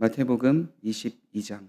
마태복음 22장.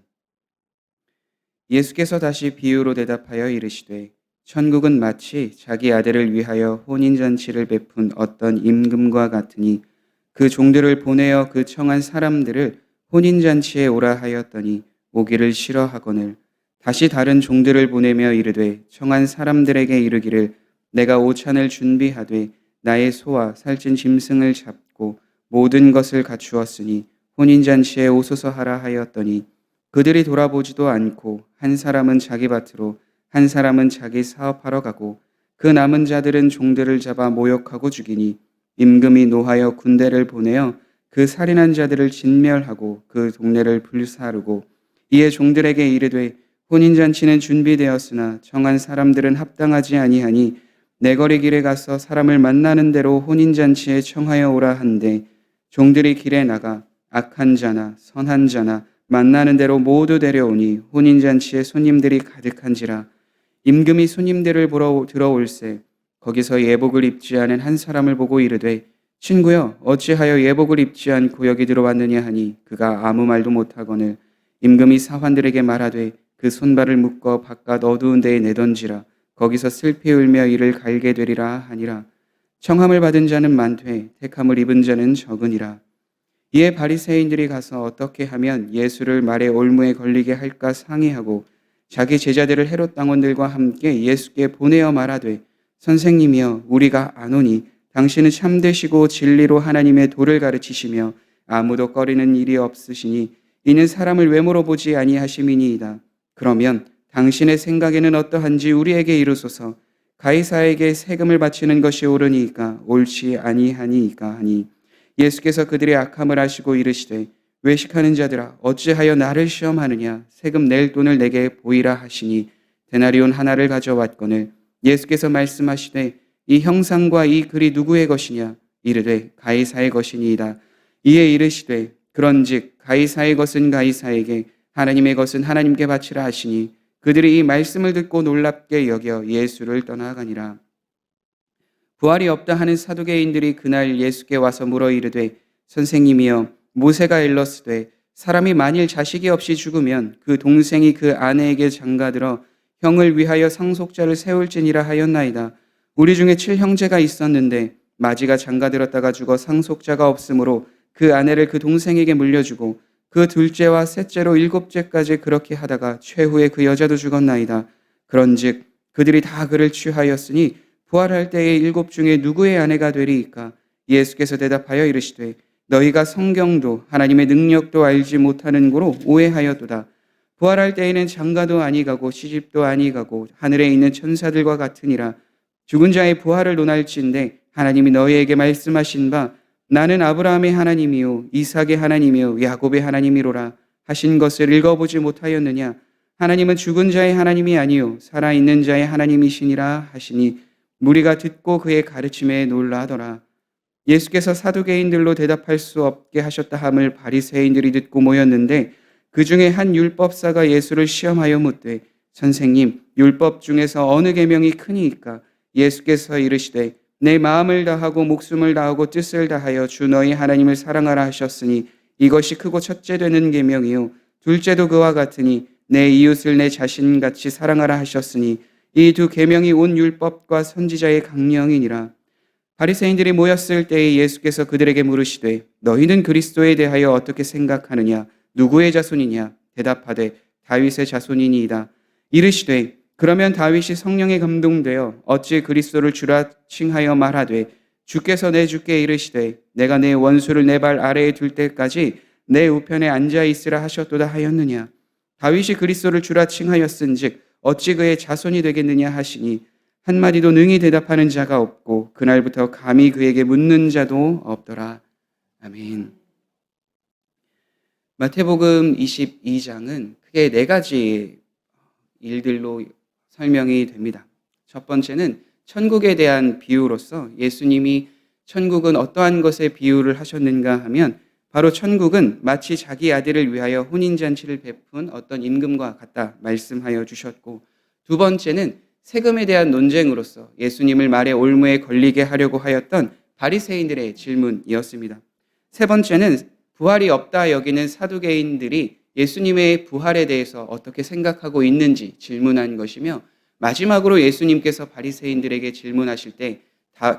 예수께서 다시 비유로 대답하여 이르시되 천국은 마치 자기 아들을 위하여 혼인잔치를 베푼 어떤 임금과 같으니 그 종들을 보내어 그 청한 사람들을 혼인잔치에 오라 하였더니 오기를 싫어하거늘 다시 다른 종들을 보내며 이르되 청한 사람들에게 이르기를 내가 오찬을 준비하되 나의 소와 살찐 짐승을 잡고 모든 것을 갖추었으니 혼인잔치에 오소서 하라 하였더니 그들이 돌아보지도 않고 한 사람은 자기 밭으로 한 사람은 자기 사업하러 가고 그 남은 자들은 종들을 잡아 모욕하고 죽이니 임금이 노하여 군대를 보내어 그 살인한 자들을 진멸하고 그 동네를 불사르고 이에 종들에게 이르되 혼인잔치는 준비되었으나 정한 사람들은 합당하지 아니하니 내거리 길에 가서 사람을 만나는 대로 혼인잔치에 청하여 오라 한데 종들이 길에 나가 악한 자나 선한 자나 만나는 대로 모두 데려오니 혼인잔치에 손님들이 가득한지라 임금이 손님들을 보러 들어올세 거기서 예복을 입지 않은 한 사람을 보고 이르되 친구여 어찌하여 예복을 입지 않고 여기 들어왔느냐 하니 그가 아무 말도 못하거늘 임금이 사환들에게 말하되 그 손발을 묶어 바깥 어두운 데에 내던지라 거기서 슬피 울며 이를 갈게 되리라 하니라. 청함을 받은 자는 많되 택함을 입은 자는 적으니라. 이에 바리새인들이 가서 어떻게 하면 예수를 말의 올무에 걸리게 할까 상의하고 자기 제자들을 헤롯 당원들과 함께 예수께 보내어 말하되 선생님이여 우리가 아노니 당신은 참되시고 진리로 하나님의 도를 가르치시며 아무도 꺼리는 일이 없으시니 이는 사람을 외모로 보지 아니하심이니이다. 그러면 당신의 생각에는 어떠한지 우리에게 이르소서. 가이사에게 세금을 바치는 것이 옳으니까 옳지 아니하니이까 하니 예수께서 그들의 악함을 아시고 이르시되 외식하는 자들아 어찌하여 나를 시험하느냐 세금 낼 돈을 내게 보이라 하시니 데나리온 하나를 가져왔거늘 예수께서 말씀하시되 이 형상과 이 글이 누구의 것이냐 이르되 가이사의 것이니이다. 이에 이르시되 그런즉 가이사의 것은 가이사에게 하나님의 것은 하나님께 바치라 하시니 그들이 이 말씀을 듣고 놀랍게 여겨 예수를 떠나가니라. 부활이 없다 하는 사두개인들이 그날 예수께 와서 물어 이르되 선생님이여 모세가 일렀으되 사람이 만일 자식이 없이 죽으면 그 동생이 그 아내에게 장가들어 형을 위하여 상속자를 세울지니라 하였나이다. 우리 중에 7형제가 있었는데 마지가 장가들었다가 죽어 상속자가 없으므로 그 아내를 그 동생에게 물려주고 그 둘째와 셋째로 7째까지 그렇게 하다가 최후에 그 여자도 죽었나이다. 그런즉 그들이 다 그를 취하였으니 부활할 때의 7 중에 누구의 아내가 되리이까? 예수께서 대답하여 이르시되 너희가 성경도 하나님의 능력도 알지 못하는 고로 오해하였도다. 부활할 때에는 장가도 아니가고 시집도 아니가고 하늘에 있는 천사들과 같으니라. 죽은 자의 부활을 논할진대 하나님이 너희에게 말씀하신 바 나는 아브라함의 하나님이요 이삭의 하나님이요 야곱의 하나님이로라 하신 것을 읽어보지 못하였느냐? 하나님은 죽은 자의 하나님이 아니요 살아있는 자의 하나님이시니라 하시니 무리가 듣고 그의 가르침에 놀라더라. 예수께서 사두개인들로 대답할 수 없게 하셨다 함을 바리새인들이 듣고 모였는데 그 중에 한 율법사가 예수를 시험하여 묻되 선생님 율법 중에서 어느 계명이 크니이까? 예수께서 이르시되 내 마음을 다하고 목숨을 다하고 뜻을 다하여 주 너희 하나님을 사랑하라 하셨으니 이것이 크고 첫째 되는 계명이요 둘째도 그와 같으니 내 이웃을 내 자신같이 사랑하라 하셨으니 이 두 계명이 온 율법과 선지자의 강령이니라. 바리새인들이 모였을 때에 예수께서 그들에게 물으시되 너희는 그리스도에 대하여 어떻게 생각하느냐? 누구의 자손이냐? 대답하되 다윗의 자손이니이다. 이르시되 그러면 다윗이 성령에 감동되어 어찌 그리스도를 주라 칭하여 말하되 주께서 내 주께 이르시되 내가 내 원수를 내 발 아래에 둘 때까지 내 우편에 앉아 있으라 하셨도다 하였느냐? 다윗이 그리스도를 주라 칭하였은즉 어찌 그의 자손이 되겠느냐 하시니 한마디도 능히 대답하는 자가 없고 그날부터 감히 그에게 묻는 자도 없더라. 아멘. 마태복음 22장은 크게 4가지 일들로 설명이 됩니다. 첫 번째는 천국에 대한 비유로서 예수님이 천국은 어떠한 것에 비유를 하셨는가 하면 바로 천국은 마치 자기 아들을 위하여 혼인잔치를 베푼 어떤 임금과 같다 말씀하여 주셨고 두 번째는 세금에 대한 논쟁으로서 예수님을 말의 올무에 걸리게 하려고 하였던 바리새인들의 질문이었습니다. 세 번째는 부활이 없다 여기는 사두개인들이 예수님의 부활에 대해서 어떻게 생각하고 있는지 질문한 것이며, 마지막으로 예수님께서 바리새인들에게 질문하실 때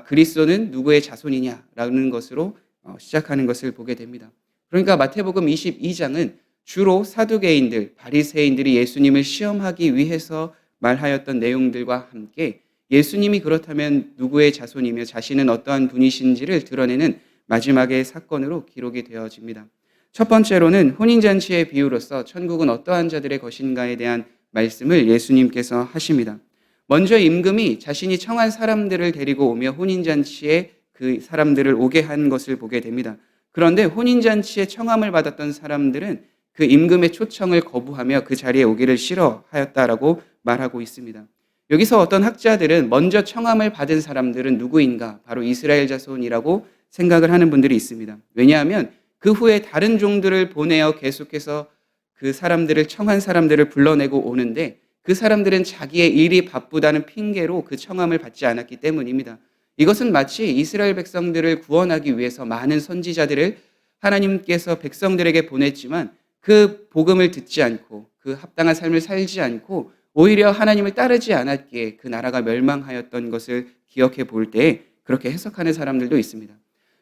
그리스도는 누구의 자손이냐라는 것으로 시작하는 것을 보게 됩니다. 그러니까 마태복음 22장은 주로 사두개인들, 바리새인들이 예수님을 시험하기 위해서 말하였던 내용들과 함께 예수님이 그렇다면 누구의 자손이며 자신은 어떠한 분이신지를 드러내는 마지막의 사건으로 기록이 되어집니다. 첫 번째로는 혼인잔치의 비유로서 천국은 어떠한 자들의 것인가에 대한 말씀을 예수님께서 하십니다. 먼저 임금이 자신이 청한 사람들을 데리고 오며 혼인잔치에 그 사람들을 오게 한 것을 보게 됩니다. 그런데 혼인잔치에 청함을 받았던 사람들은 그 임금의 초청을 거부하며 그 자리에 오기를 싫어하였다라고 말하고 있습니다. 여기서 어떤 학자들은 먼저 청함을 받은 사람들은 누구인가? 바로 이스라엘 자손이라고 생각을 하는 분들이 있습니다. 왜냐하면 그 후에 다른 종들을 보내어 계속해서 그 사람들을 청한 사람들을 불러내고 오는데 그 사람들은 자기의 일이 바쁘다는 핑계로 그 청함을 받지 않았기 때문입니다. 이것은 마치 이스라엘 백성들을 구원하기 위해서 많은 선지자들을 하나님께서 백성들에게 보냈지만 그 복음을 듣지 않고 그 합당한 삶을 살지 않고 오히려 하나님을 따르지 않았기에 그 나라가 멸망하였던 것을 기억해 볼 때 그렇게 해석하는 사람들도 있습니다.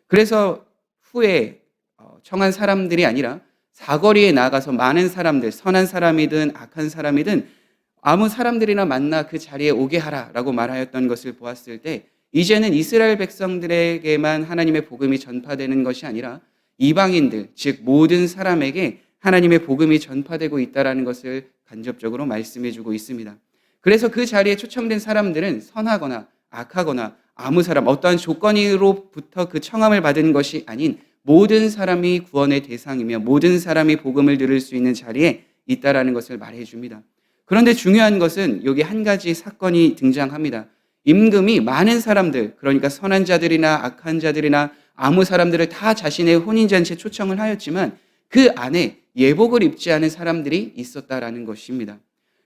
그래서 후에 청한 사람들이 아니라 사거리에 나가서 많은 사람들, 선한 사람이든 악한 사람이든 아무 사람들이나 만나 그 자리에 오게 하라라고 말하였던 것을 보았을 때 이제는 이스라엘 백성들에게만 하나님의 복음이 전파되는 것이 아니라 이방인들, 즉 모든 사람에게 하나님의 복음이 전파되고 있다는 것을 간접적으로 말씀해주고 있습니다. 그래서 그 자리에 초청된 사람들은 선하거나 악하거나 아무 사람, 어떠한 조건으로부터 그 청함을 받은 것이 아닌 모든 사람이 구원의 대상이며 모든 사람이 복음을 들을 수 있는 자리에 있다라는 것을 말해줍니다. 그런데 중요한 것은 여기 한 가지 사건이 등장합니다. 임금이 많은 사람들, 그러니까 선한 자들이나 악한 자들이나 아무 사람들을 다 자신의 혼인잔치에 초청을 하였지만 그 안에 예복을 입지 않은 사람들이 있었다라는 것입니다.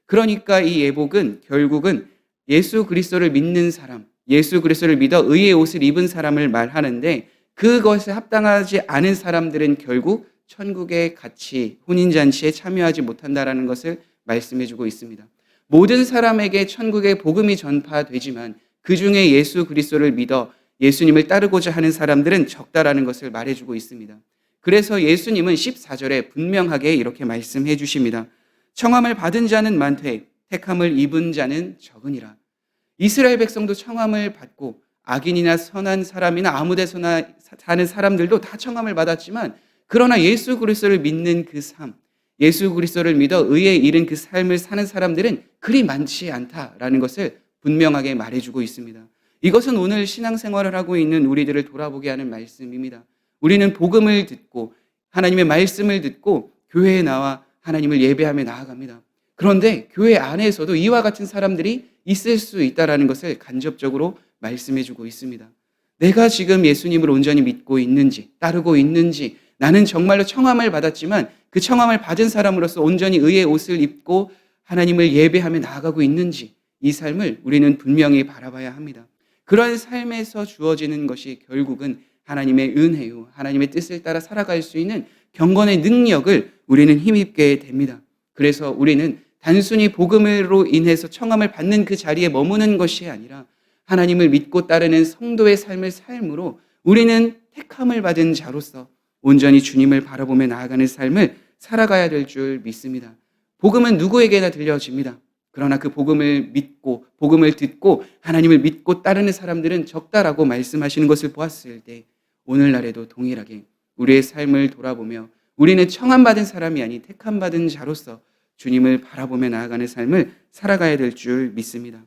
그러니까 이 예복은 결국은 예수 그리스도를 믿는 사람, 예수 그리스도를 믿어 의의 옷을 입은 사람을 말하는데 그것에 합당하지 않은 사람들은 결국 천국에 같이 혼인잔치에 참여하지 못한다라는 것을 말씀해주고 있습니다. 모든 사람에게 천국의 복음이 전파되지만 그 중에 예수 그리스도를 믿어 예수님을 따르고자 하는 사람들은 적다라는 것을 말해주고 있습니다. 그래서 예수님은 14절에 분명하게 이렇게 말씀해 주십니다. 청함을 받은 자는 많되 택함을 입은 자는 적으니라. 이스라엘 백성도 청함을 받고 악인이나 선한 사람이나 아무 데서나 사는 사람들도 다 청함을 받았지만 그러나 예수 그리스도를 믿는 그 삶, 예수 그리스도를 믿어 의에 이른 그 삶을 사는 사람들은 그리 많지 않다라는 것을 분명하게 말해주고 있습니다. 이것은 오늘 신앙생활을 하고 있는 우리들을 돌아보게 하는 말씀입니다. 우리는 복음을 듣고 하나님의 말씀을 듣고 교회에 나와 하나님을 예배하며 나아갑니다. 그런데 교회 안에서도 이와 같은 사람들이 있을 수 있다는 것을 간접적으로 말씀해주고 있습니다. 내가 지금 예수님을 온전히 믿고 있는지, 따르고 있는지, 나는 정말로 청함을 받았지만 그 청함을 받은 사람으로서 온전히 의의 옷을 입고 하나님을 예배하며 나아가고 있는지, 이 삶을 우리는 분명히 바라봐야 합니다. 그러한 삶에서 주어지는 것이 결국은 하나님의 은혜요, 하나님의 뜻을 따라 살아갈 수 있는 경건의 능력을 우리는 힘입게 됩니다. 그래서 우리는 단순히 복음으로 인해서 청함을 받는 그 자리에 머무는 것이 아니라 하나님을 믿고 따르는 성도의 삶을 삶으로 우리는 택함을 받은 자로서 온전히 주님을 바라보며 나아가는 삶을 살아가야 될 줄 믿습니다. 복음은 누구에게나 들려집니다. 그러나 그 복음을 믿고 복음을 듣고 하나님을 믿고 따르는 사람들은 적다라고 말씀하시는 것을 보았을 때 오늘날에도 동일하게 우리의 삶을 돌아보며 우리는 청함받은 사람이 아닌 택함받은 자로서 주님을 바라보며 나아가는 삶을 살아가야 될 줄 믿습니다.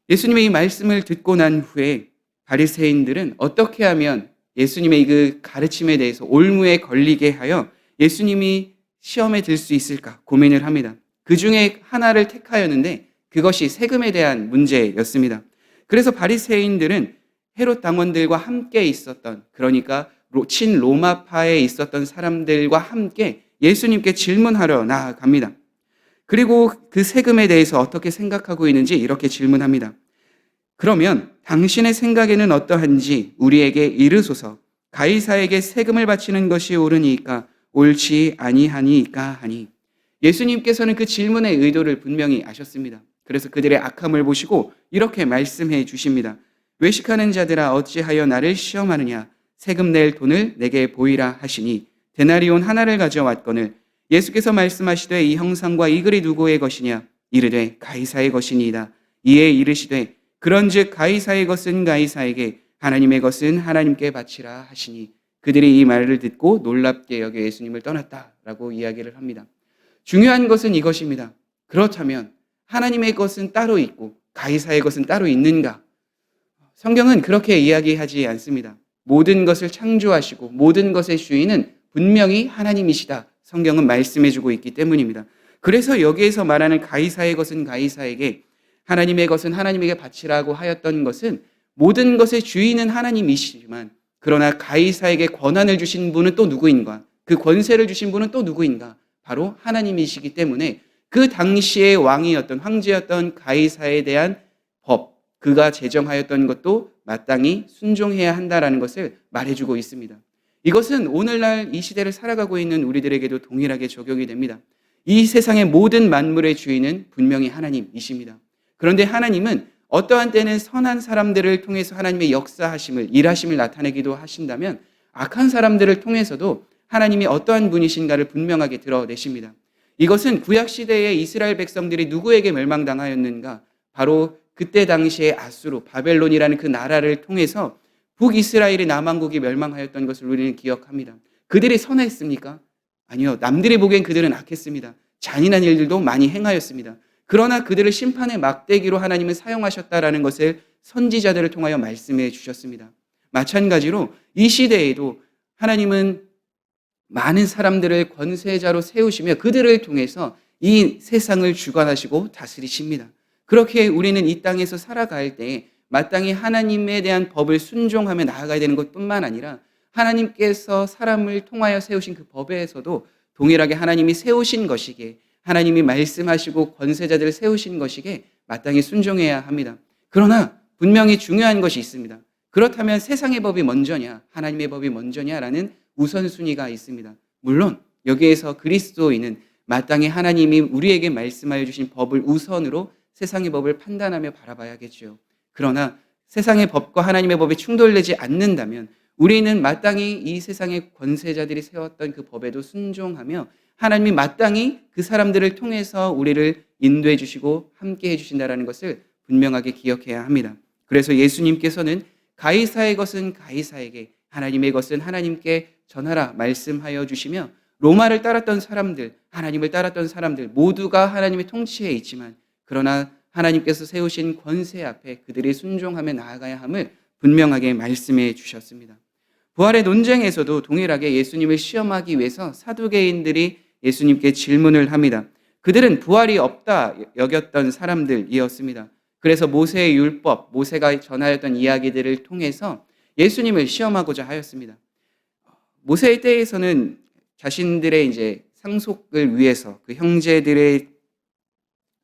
예수님의 이 말씀을 듣고 난 후에 바리새인들은 어떻게 하면 예수님의 그 가르침에 대해서 올무에 걸리게 하여 예수님이 시험에 들 수 있을까 고민을 합니다. 그 중에 하나를 택하였는데 그것이 세금에 대한 문제였습니다. 그래서 바리새인들은 헤롯 당원들과 함께 있었던, 그러니까 친로마파에 있었던 사람들과 함께 예수님께 질문하러 나아갑니다. 그리고 그 세금에 대해서 어떻게 생각하고 있는지 이렇게 질문합니다. 그러면 당신의 생각에는 어떠한지 우리에게 이르소서. 가이사에게 세금을 바치는 것이 옳으니까 옳지 아니하니까 하니. 예수님께서는 그 질문의 의도를 분명히 아셨습니다. 그래서 그들의 악함을 보시고 이렇게 말씀해 주십니다. 외식하는 자들아 어찌하여 나를 시험하느냐. 세금 낼 돈을 내게 보이라 하시니 데나리온 하나를 가져왔거늘 예수께서 말씀하시되 이 형상과 이 글이 누구의 것이냐. 이르되 가이사의 것이니이다. 이에 이르시되 그런즉 가이사의 것은 가이사에게 하나님의 것은 하나님께 바치라 하시니 그들이 이 말을 듣고 놀랍게 여겨 예수님을 떠났다라고 이야기를 합니다. 중요한 것은 이것입니다. 그렇다면 하나님의 것은 따로 있고 가이사의 것은 따로 있는가? 성경은 그렇게 이야기하지 않습니다. 모든 것을 창조하시고 모든 것의 주인은 분명히 하나님이시다. 성경은 말씀해주고 있기 때문입니다. 그래서 여기에서 말하는 가이사의 것은 가이사에게 하나님의 것은 하나님에게 바치라고 하였던 것은 모든 것의 주인은 하나님이시지만 그러나 가이사에게 권한을 주신 분은 또 누구인가? 그 권세를 주신 분은 또 누구인가? 바로 하나님이시기 때문에 그 당시의 왕이었던 황제였던 가이사에 대한 법, 그가 제정하였던 것도 마땅히 순종해야 한다라는 것을 말해주고 있습니다. 이것은 오늘날 이 시대를 살아가고 있는 우리들에게도 동일하게 적용이 됩니다. 이 세상의 모든 만물의 주인은 분명히 하나님이십니다. 그런데 하나님은 어떠한 때는 선한 사람들을 통해서 하나님의 역사하심을, 일하심을 나타내기도 하신다면 악한 사람들을 통해서도 하나님이 어떠한 분이신가를 분명하게 드러내십니다. 이것은 구약시대의 이스라엘 백성들이 누구에게 멸망당하였는가? 바로 그때 당시에 아수르, 바벨론이라는 그 나라를 통해서 북이스라엘의 남왕국이 멸망하였던 것을 우리는 기억합니다. 그들이 선했습니까? 아니요. 남들이 보기엔 그들은 악했습니다. 잔인한 일들도 많이 행하였습니다. 그러나 그들을 심판의 막대기로 하나님은 사용하셨다라는 것을 선지자들을 통하여 말씀해 주셨습니다. 마찬가지로 이 시대에도 하나님은 많은 사람들을 권세자로 세우시며 그들을 통해서 이 세상을 주관하시고 다스리십니다. 그렇게 우리는 이 땅에서 살아갈 때 마땅히 하나님에 대한 법을 순종하며 나아가야 되는 것뿐만 아니라 하나님께서 사람을 통하여 세우신 그 법에서도 동일하게 하나님이 세우신 것이기에 하나님이 말씀하시고 권세자들을 세우신 것이기에 마땅히 순종해야 합니다. 그러나 분명히 중요한 것이 있습니다. 그렇다면 세상의 법이 먼저냐 하나님의 법이 먼저냐라는 우선순위가 있습니다. 물론 여기에서 그리스도인은 마땅히 하나님이 우리에게 말씀하여 주신 법을 우선으로 세상의 법을 판단하며 바라봐야겠죠. 그러나 세상의 법과 하나님의 법이 충돌되지 않는다면 우리는 마땅히 이 세상의 권세자들이 세웠던 그 법에도 순종하며 하나님이 마땅히 그 사람들을 통해서 우리를 인도해 주시고 함께 해 주신다는 것을 분명하게 기억해야 합니다. 그래서 예수님께서는 가이사의 것은 가이사에게 하나님의 것은 하나님께 전하라 말씀하여 주시며 로마를 따랐던 사람들, 하나님을 따랐던 사람들 모두가 하나님의 통치에 있지만 그러나 하나님께서 세우신 권세 앞에 그들이 순종하며 나아가야 함을 분명하게 말씀해 주셨습니다. 부활의 논쟁에서도 동일하게 예수님을 시험하기 위해서 사두개인들이 예수님께 질문을 합니다. 그들은 부활이 없다 여겼던 사람들이었습니다. 그래서 모세의 율법, 모세가 전하였던 이야기들을 통해서 예수님을 시험하고자 하였습니다. 모세의 때에서는 자신들의 이제 상속을 위해서 그 형제들의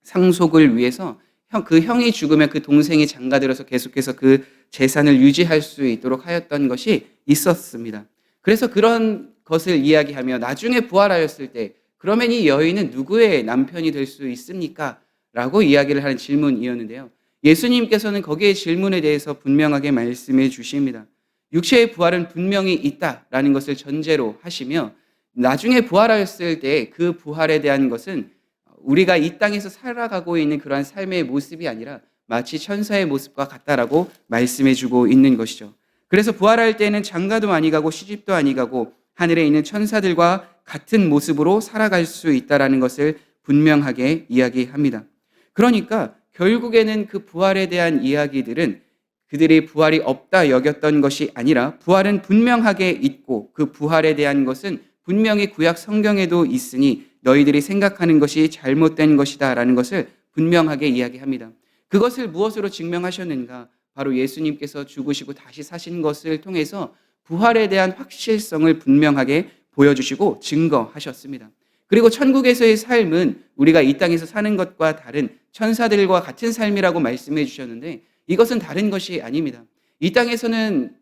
상속을 위해서 그 형이 죽으면 그 동생이 장가들어서 계속해서 그 재산을 유지할 수 있도록 하였던 것이 있었습니다. 그래서 그런 것을 이야기하며 나중에 부활하였을 때 그러면 이 여인은 누구의 남편이 될 수 있습니까? 라고 이야기를 하는 질문이었는데요. 예수님께서는 거기에 질문에 대해서 분명하게 말씀해 주십니다. 육체의 부활은 분명히 있다라는 것을 전제로 하시며 나중에 부활하였을 때 그 부활에 대한 것은 우리가 이 땅에서 살아가고 있는 그러한 삶의 모습이 아니라 마치 천사의 모습과 같다라고 말씀해 주고 있는 것이죠. 그래서 부활할 때는 장가도 아니 가고 시집도 아니 가고 하늘에 있는 천사들과 같은 모습으로 살아갈 수 있다라는 것을 분명하게 이야기합니다. 그러니까 결국에는 그 부활에 대한 이야기들은 그들이 부활이 없다 여겼던 것이 아니라 부활은 분명하게 있고 그 부활에 대한 것은 분명히 구약 성경에도 있으니 너희들이 생각하는 것이 잘못된 것이다 라는 것을 분명하게 이야기합니다. 그것을 무엇으로 증명하셨는가? 바로 예수님께서 죽으시고 다시 사신 것을 통해서 부활에 대한 확실성을 분명하게 보여주시고 증거하셨습니다. 그리고 천국에서의 삶은 우리가 이 땅에서 사는 것과 다른 천사들과 같은 삶이라고 말씀해 주셨는데 이것은 다른 것이 아닙니다. 이 땅에서는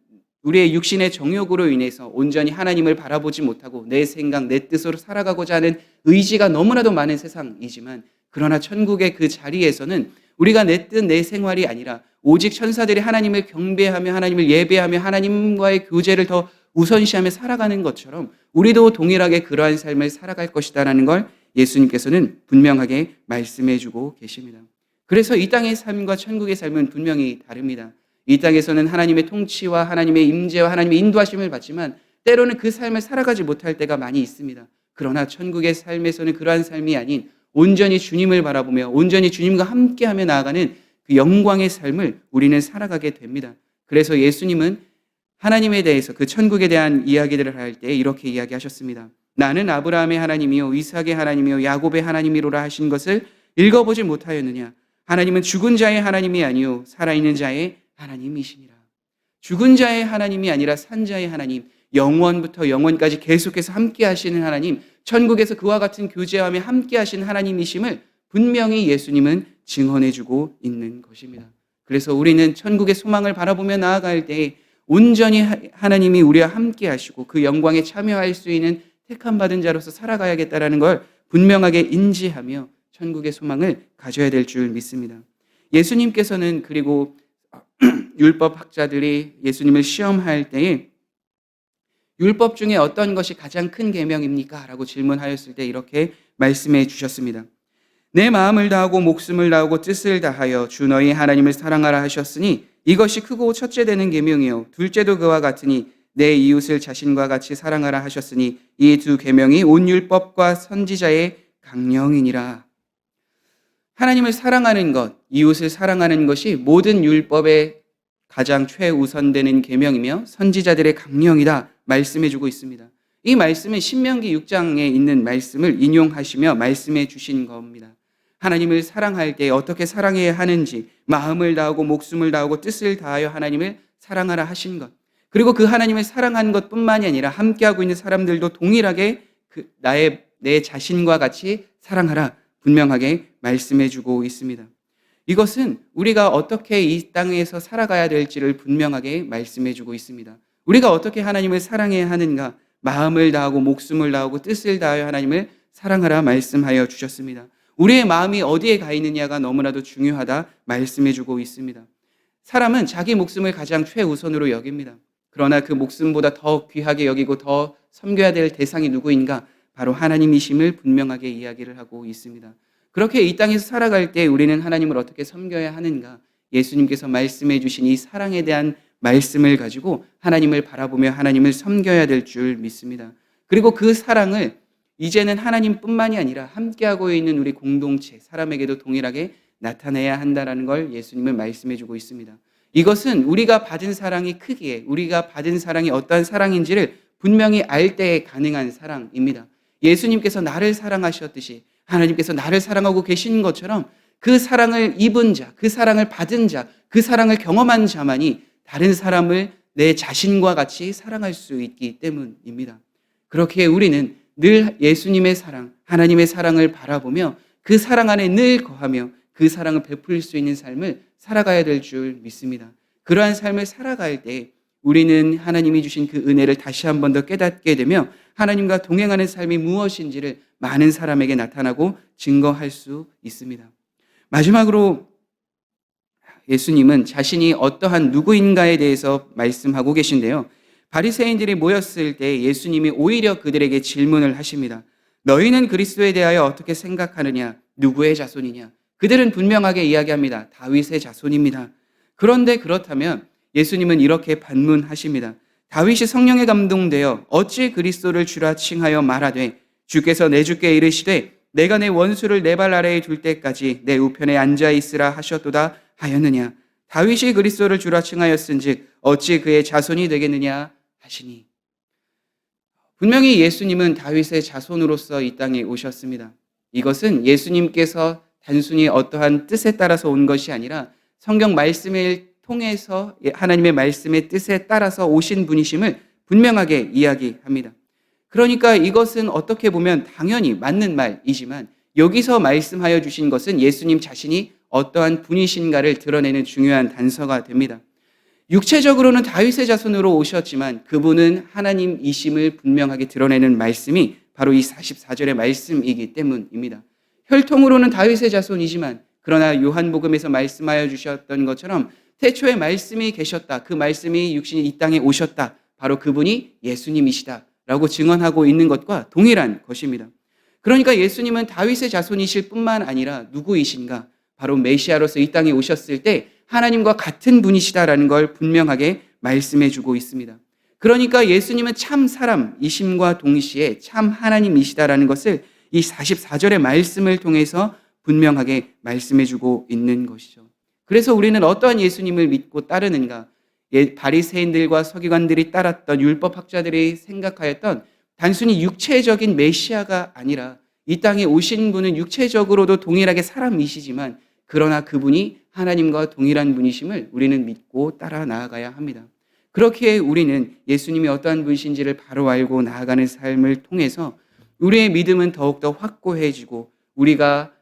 우리의 육신의 정욕으로 인해서 온전히 하나님을 바라보지 못하고 내 생각, 내 뜻으로 살아가고자 하는 의지가 너무나도 많은 세상이지만, 그러나 천국의 그 자리에서는 우리가 내 뜻, 내 생활이 아니라 오직 천사들이 하나님을 경배하며 하나님을 예배하며 하나님과의 교제를 더 우선시하며 살아가는 것처럼 우리도 동일하게 그러한 삶을 살아갈 것이다라는 걸 예수님께서는 분명하게 말씀해 주고 계십니다. 그래서 이 땅의 삶과 천국의 삶은 분명히 다릅니다. 이 땅에서는 하나님의 통치와 하나님의 임재와 하나님의 인도하심을 받지만 때로는 그 삶을 살아가지 못할 때가 많이 있습니다. 그러나 천국의 삶에서는 그러한 삶이 아닌 온전히 주님을 바라보며 온전히 주님과 함께하며 나아가는 그 영광의 삶을 우리는 살아가게 됩니다. 그래서 예수님은 하나님에 대해서 그 천국에 대한 이야기들을 할 때 이렇게 이야기하셨습니다. 나는 아브라함의 하나님이요 이삭의 하나님이요 야곱의 하나님이로라 하신 것을 읽어보지 못하였느냐. 하나님은 죽은 자의 하나님이 아니요 살아있는 자의 하나님이시니라. 죽은 자의 하나님이 아니라 산 자의 하나님, 영원부터 영원까지 계속해서 함께 하시는 하나님, 천국에서 그와 같은 교제하며 함께 하신 하나님이심을 분명히 예수님은 증언해주고 있는 것입니다. 그래서 우리는 천국의 소망을 바라보며 나아갈 때 온전히 하나님이 우리와 함께 하시고 그 영광에 참여할 수 있는 택함받은 자로서 살아가야겠다는 걸 분명하게 인지하며 천국의 소망을 가져야 될 줄 믿습니다. 예수님께서는 그리고 율법학자들이 예수님을 시험할 때에 율법 중에 어떤 것이 가장 큰 계명입니까? 라고 질문하였을 때 이렇게 말씀해 주셨습니다. 내 마음을 다하고 목숨을 다하고 뜻을 다하여 주 너희 하나님을 사랑하라 하셨으니 이것이 크고 첫째 되는 계명이요 둘째도 그와 같으니 내 이웃을 자신과 같이 사랑하라 하셨으니 이 두 계명이 온 율법과 선지자의 강령이니라. 하나님을 사랑하는 것, 이웃을 사랑하는 것이 모든 율법의 가장 최우선되는 계명이며 선지자들의 강령이다 말씀해주고 있습니다. 이 말씀은 신명기 6장에 있는 말씀을 인용하시며 말씀해 주신 겁니다. 하나님을 사랑할 때 어떻게 사랑해야 하는지, 마음을 다하고 목숨을 다하고 뜻을 다하여 하나님을 사랑하라 하신 것, 그리고 그 하나님을 사랑하는 것뿐만이 아니라 함께하고 있는 사람들도 동일하게 내 자신과 같이 사랑하라 분명하게 말씀해주고 있습니다. 이것은 우리가 어떻게 이 땅에서 살아가야 될지를 분명하게 말씀해주고 있습니다. 우리가 어떻게 하나님을 사랑해야 하는가, 마음을 다하고 목숨을 다하고 뜻을 다하여 하나님을 사랑하라 말씀하여 주셨습니다. 우리의 마음이 어디에 가 있느냐가 너무나도 중요하다 말씀해주고 있습니다. 사람은 자기 목숨을 가장 최우선으로 여깁니다. 그러나 그 목숨보다 더 귀하게 여기고 더 섬겨야 될 대상이 누구인가? 바로 하나님이심을 분명하게 이야기를 하고 있습니다. 그렇게 이 땅에서 살아갈 때 우리는 하나님을 어떻게 섬겨야 하는가? 예수님께서 말씀해 주신 이 사랑에 대한 말씀을 가지고 하나님을 바라보며 하나님을 섬겨야 될 줄 믿습니다. 그리고 그 사랑을 이제는 하나님뿐만이 아니라 함께하고 있는 우리 공동체, 사람에게도 동일하게 나타내야 한다는 걸 예수님은 말씀해 주고 있습니다. 이것은 우리가 받은 사랑이 크기에, 우리가 받은 사랑이 어떠한 사랑인지를 분명히 알 때에 가능한 사랑입니다. 예수님께서 나를 사랑하셨듯이 하나님께서 나를 사랑하고 계신 것처럼 그 사랑을 입은 자, 그 사랑을 받은 자, 그 사랑을 경험한 자만이 다른 사람을 내 자신과 같이 사랑할 수 있기 때문입니다. 그렇게 우리는 늘 예수님의 사랑, 하나님의 사랑을 바라보며 그 사랑 안에 늘 거하며 그 사랑을 베풀 수 있는 삶을 살아가야 될 줄 믿습니다. 그러한 삶을 살아갈 때 우리는 하나님이 주신 그 은혜를 다시 한 번 더 깨닫게 되며 하나님과 동행하는 삶이 무엇인지를 많은 사람에게 나타나고 증거할 수 있습니다. 마지막으로 예수님은 자신이 어떠한 누구인가에 대해서 말씀하고 계신데요. 바리새인들이 모였을 때 예수님이 오히려 그들에게 질문을 하십니다. 너희는 그리스도에 대하여 어떻게 생각하느냐? 누구의 자손이냐? 그들은 분명하게 이야기합니다. 다윗의 자손입니다. 그런데 그렇다면 예수님은 이렇게 반문하십니다. 다윗이 성령에 감동되어 어찌 그리스도를 주라 칭하여 말하되 주께서 내 주께 이르시되 내가 내 원수를 내 발 아래에 둘 때까지 내 우편에 앉아 있으라 하셨도다 하였느냐? 다윗이 그리스도를 주라 칭하였은즉 어찌 그의 자손이 되겠느냐 하시니. 분명히 예수님은 다윗의 자손으로서 이 땅에 오셨습니다. 이것은 예수님께서 단순히 어떠한 뜻에 따라서 온 것이 아니라 성경 말씀을 통해서 하나님의 말씀의 뜻에 따라서 오신 분이심을 분명하게 이야기합니다. 그러니까 이것은 어떻게 보면 당연히 맞는 말이지만 여기서 말씀하여 주신 것은 예수님 자신이 어떠한 분이신가를 드러내는 중요한 단서가 됩니다. 육체적으로는 다윗의 자손으로 오셨지만 그분은 하나님이심을 분명하게 드러내는 말씀이 바로 이 44절의 말씀이기 때문입니다. 혈통으로는 다윗의 자손이지만 그러나 요한복음에서 말씀하여 주셨던 것처럼 태초에 말씀이 계셨다. 그 말씀이 육신이 이 땅에 오셨다. 바로 그분이 예수님이시다 라고 증언하고 있는 것과 동일한 것입니다. 그러니까 예수님은 다윗의 자손이실 뿐만 아니라 누구이신가? 바로 메시아로서 이 땅에 오셨을 때 하나님과 같은 분이시다라는 걸 분명하게 말씀해 주고 있습니다. 그러니까 예수님은 참 사람이심과 동시에 참 하나님이시다라는 것을 이 44절의 말씀을 통해서 분명하게 말씀해 주고 있는 것이죠. 그래서 우리는 어떠한 예수님을 믿고 따르는가? 바리새인들과 서기관들이 따랐던 율법학자들이 생각하였던 단순히 육체적인 메시아가 아니라 이 땅에 오신 분은 육체적으로도 동일하게 사람이시지만 그러나 그분이 하나님과 동일한 분이심을 우리는 믿고 따라 나아가야 합니다. 그렇기에 우리는 예수님이 어떠한 분이신지를 바로 알고 나아가는 삶을 통해서 우리의 믿음은 더욱더 확고해지고 우리가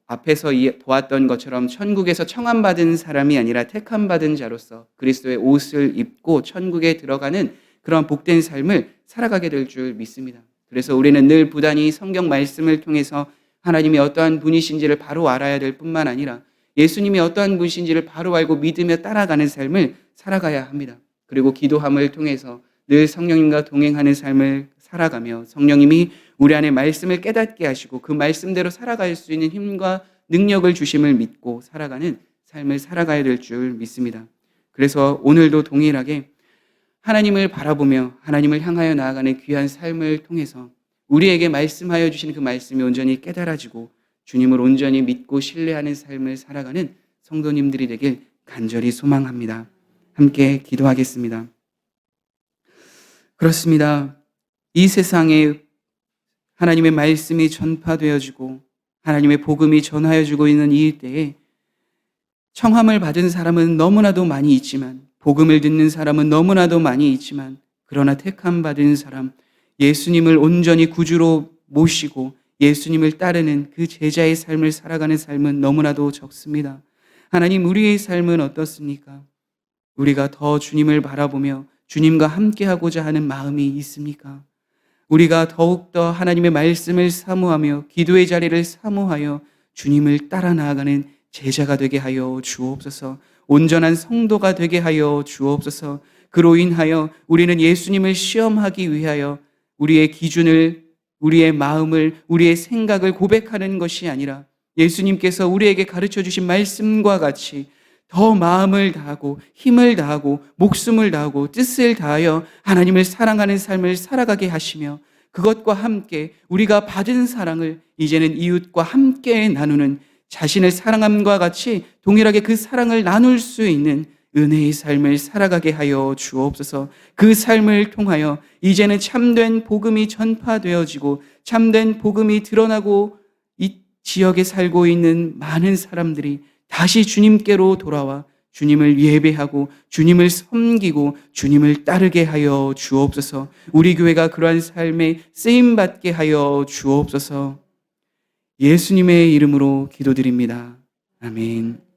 앞에서 보았던 것처럼 천국에서 청함받은 사람이 아니라 택함받은 자로서 그리스도의 옷을 입고 천국에 들어가는 그런 복된 삶을 살아가게 될 줄 믿습니다. 그래서 우리는 늘 부단히 성경 말씀을 통해서 하나님이 어떠한 분이신지를 바로 알아야 될 뿐만 아니라 예수님이 어떠한 분이신지를 바로 알고 믿으며 따라가는 삶을 살아가야 합니다. 그리고 기도함을 통해서 늘 성령님과 동행하는 삶을 살아가며 성령님이 우리 안에 말씀을 깨닫게 하시고 그 말씀대로 살아갈 수 있는 힘과 능력을 주심을 믿고 살아가는 삶을 살아가야 될 줄 믿습니다. 그래서 오늘도 동일하게 하나님을 바라보며 하나님을 향하여 나아가는 귀한 삶을 통해서 우리에게 말씀하여 주신 그 말씀이 온전히 깨달아지고 주님을 온전히 믿고 신뢰하는 삶을 살아가는 성도님들이 되길 간절히 소망합니다. 함께 기도하겠습니다. 그렇습니다. 이 세상에 하나님의 말씀이 전파되어지고 하나님의 복음이 전하여지고 있는 이 때에 청함을 받은 사람은 너무나도 많이 있지만 복음을 듣는 사람은 너무나도 많이 있지만 그러나 택함 받은 사람 예수님을 온전히 구주로 모시고 예수님을 따르는 그 제자의 삶을 살아가는 삶은 너무나도 적습니다. 하나님, 우리의 삶은 어떻습니까? 우리가 더 주님을 바라보며 주님과 함께하고자 하는 마음이 있습니까? 우리가 더욱더 하나님의 말씀을 사모하며 기도의 자리를 사모하여 주님을 따라 나아가는 제자가 되게 하여 주옵소서. 온전한 성도가 되게 하여 주옵소서. 그로 인하여 우리는 예수님을 시험하기 위하여 우리의 기준을, 우리의 마음을, 우리의 생각을 고백하는 것이 아니라 예수님께서 우리에게 가르쳐 주신 말씀과 같이 더 마음을 다하고 힘을 다하고 목숨을 다하고 뜻을 다하여 하나님을 사랑하는 삶을 살아가게 하시며 그것과 함께 우리가 받은 사랑을 이제는 이웃과 함께 나누는 자신을 사랑함과 같이 동일하게 그 사랑을 나눌 수 있는 은혜의 삶을 살아가게 하여 주옵소서. 그 삶을 통하여 이제는 참된 복음이 전파되어지고 참된 복음이 드러나고 이 지역에 살고 있는 많은 사람들이 다시 주님께로 돌아와 주님을 예배하고 주님을 섬기고 주님을 따르게 하여 주옵소서. 우리 교회가 그러한 삶에 쓰임받게 하여 주옵소서. 예수님의 이름으로 기도드립니다. 아멘.